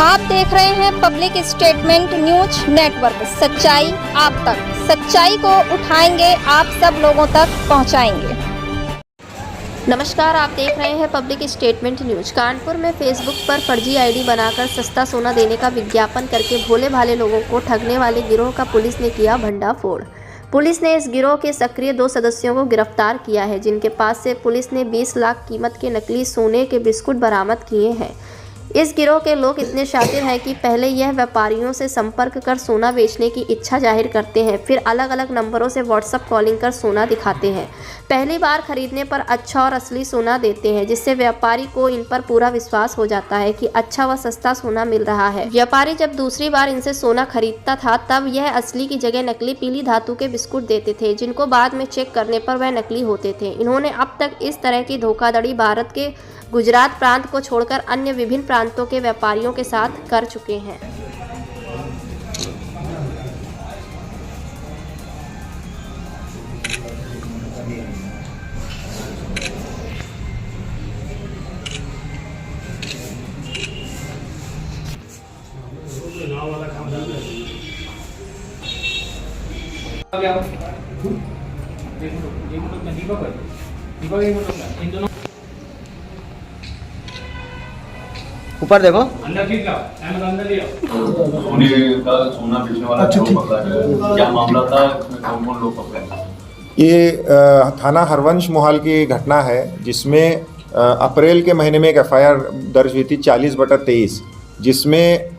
आप देख रहे हैं पब्लिक स्टेटमेंट न्यूज नेटवर्क। सच्चाई आप तक, सच्चाई को उठाएंगे, आप सब लोगों तक पहुंचाएंगे। नमस्कार, आप देख रहे हैं पब्लिक स्टेटमेंट न्यूज। कानपुर में फेसबुक पर फर्जी आईडी बनाकर सस्ता सोना देने का विज्ञापन करके भोले भाले लोगों को ठगने वाले गिरोह का पुलिस ने किया भंडाफोड़। पुलिस ने इस गिरोह के सक्रिय 2 सदस्यों को गिरफ्तार किया है, जिनके पास से पुलिस ने 20 लाख कीमत के नकली सोने के बिस्कुट बरामद किए हैं। इस गिरोह के लोग इतने शातिर हैं कि पहले यह व्यापारियों से संपर्क कर सोना बेचने की इच्छा जाहिर करते हैं, फिर अलग अलग नंबरों से व्हाट्सएप कॉलिंग कर सोना दिखाते हैं। पहली बार खरीदने पर अच्छा और असली सोना देते हैं, जिससे व्यापारी को इन पर पूरा विश्वास हो जाता है कि अच्छा व सस्ता सोना मिल रहा है। व्यापारी जब दूसरी बार इनसे सोना खरीदता था तब यह असली की जगह नकली पीली धातु के बिस्कुट देते थे, जिनको बाद में चेक करने पर वह नकली होते थे। इन्होंने अब तक इस तरह की धोखाधड़ी भारत के गुजरात प्रांत को छोड़कर अन्य विभिन्न प्रांतों के व्यापारियों के साथ कर चुके हैं। ऊपर देखो, अंदर खींच लो, अंदर लियो। सोने का सोना बेचने वाला गिरोह पकड़ा गया। क्या मामला था, इसमें कौन कौन लोग पकड़े? ये थाना हरवंश मोहाल की घटना है, जिसमें अप्रैल के महीने में एक एफआईआर दर्ज हुई थी 40/23, जिसमें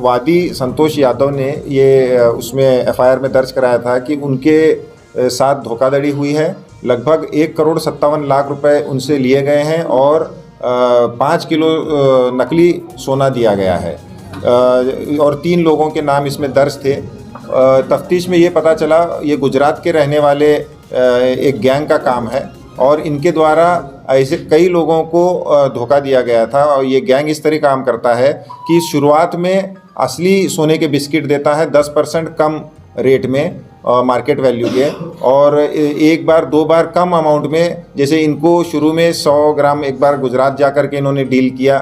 वादी संतोष यादव ने ये उसमें एफआईआर में दर्ज कराया था कि उनके साथ धोखाधड़ी हुई है। लगभग 1,57,00,000 रुपए उनसे लिए गए हैं और 5 किलो नकली सोना दिया गया है और 3 लोगों के नाम इसमें दर्ज थे। तफ्तीश में ये पता चला ये गुजरात के रहने वाले एक गैंग का काम है और इनके द्वारा ऐसे कई लोगों को धोखा दिया गया था। और ये गैंग इस तरह काम करता है कि शुरुआत में असली सोने के बिस्किट देता है 10% कम रेट में मार्केट वैल्यू के, और एक बार 2 बार कम अमाउंट में, जैसे इनको शुरू में 100 ग्राम एक बार गुजरात जाकर के इन्होंने डील किया,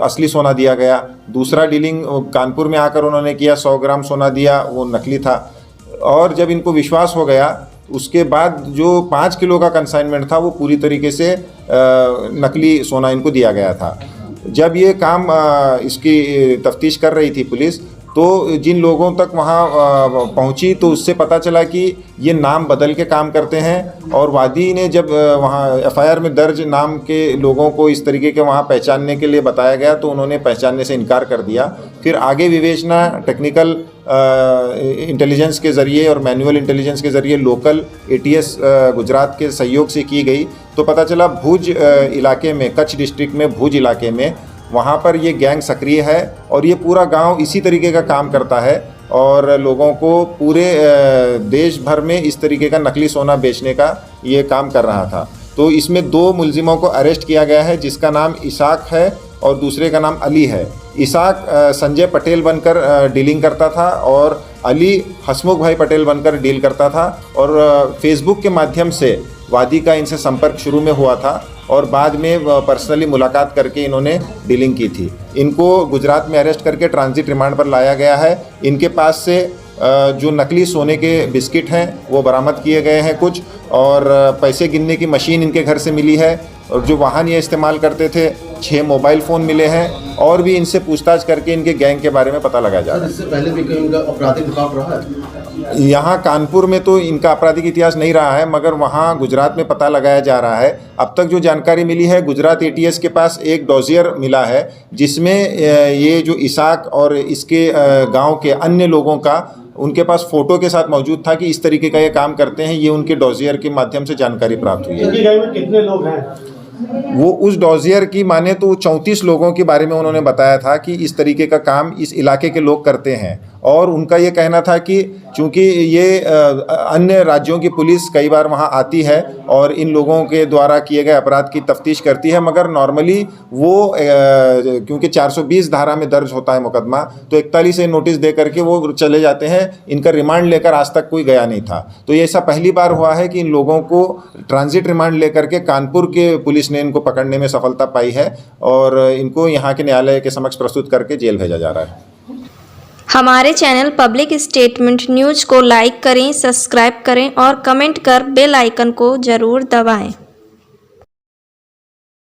असली सोना दिया गया। दूसरा डीलिंग कानपुर में आकर उन्होंने किया, 100 ग्राम सोना दिया, वो नकली था। और जब इनको विश्वास हो गया उसके बाद जो 5 किलो का कंसाइनमेंट था वो पूरी तरीके से नकली सोना इनको दिया गया था। जब ये काम इसकी तफ्तीश कर रही थी पुलिस, तो जिन लोगों तक वहाँ पहुँची तो उससे पता चला कि ये नाम बदल के काम करते हैं। और वादी ने जब वहाँ एफआईआर में दर्ज नाम के लोगों को इस तरीके के वहाँ पहचानने के लिए बताया गया तो उन्होंने पहचानने से इनकार कर दिया। फिर आगे विवेचना टेक्निकल इंटेलिजेंस के ज़रिए और मैनुअल इंटेलिजेंस के ज़रिए लोकल एटीएस गुजरात के सहयोग से की गई तो पता चला भुज इलाके में, कच्छ डिस्ट्रिक्ट में भुज इलाके में, वहाँ पर ये गैंग सक्रिय है और ये पूरा गांव इसी तरीके का काम करता है और लोगों को पूरे देश भर में इस तरीके का नकली सोना बेचने का ये काम कर रहा था। तो इसमें 2 मुलजिमों को अरेस्ट किया गया है, जिसका नाम इसाक है और दूसरे का नाम अली है। इसाक संजय पटेल बनकर डीलिंग करता था और अली हसमुख भाई पटेल बनकर डील करता था। और फेसबुक के माध्यम से वादी का इनसे संपर्क शुरू में हुआ था और बाद में पर्सनली मुलाकात करके इन्होंने डीलिंग की थी। इनको गुजरात में अरेस्ट करके ट्रांजिट रिमांड पर लाया गया है। इनके पास से जो नकली सोने के बिस्किट हैं वो बरामद किए गए हैं कुछ, और पैसे गिनने की मशीन इनके घर से मिली है, और जो वाहन ये इस्तेमाल करते थे 6 मोबाइल फ़ोन मिले हैं, और भी इनसे पूछताछ करके इनके गैंग के बारे में पता लगा जा रहा है। इससे पहले भी कहीं उनका आपराधिक रिकॉर्ड रहा है? यहाँ कानपुर में तो इनका आपराधिक इतिहास नहीं रहा है, मगर वहाँ गुजरात में पता लगाया जा रहा है। अब तक जो जानकारी मिली है, गुजरात एटीएस के पास एक डोजियर मिला है जिसमें ये जो इसाक और इसके गांव के अन्य लोगों का उनके पास फ़ोटो के साथ मौजूद था कि इस तरीके का ये काम करते हैं। ये उनके डोजियर के माध्यम से जानकारी प्राप्त हुई है। इनकी गैंग में कितने लोग हैं? वो उस डॉजियर की माने तो 34 लोगों के बारे में उन्होंने बताया था कि इस तरीके का काम इस इलाके के लोग करते हैं। और उनका ये कहना था कि चूंकि ये अन्य राज्यों की पुलिस कई बार वहाँ आती है और इन लोगों के द्वारा किए गए अपराध की तफ्तीश करती है, मगर नॉर्मली वो क्योंकि 420 धारा में दर्ज होता है मुकदमा, तो 41 से नोटिस दे करके वो चले जाते हैं। इनका रिमांड लेकर आज तक कोई गया नहीं था। तो ये ऐसा पहली बार हुआ है कि इन लोगों को ट्रांजिट रिमांड लेकर के कानपुर के पुलिस पुलिस ने इनको पकड़ने में सफलता पाई है और इनको यहाँ के न्यायालय के समक्ष प्रस्तुत करके जेल भेजा जा रहा है। हमारे चैनल पब्लिक स्टेटमेंट न्यूज़ को लाइक करें, सब्सक्राइब करें और कमेंट कर बेल आइकन को ज़रूर दबाएं।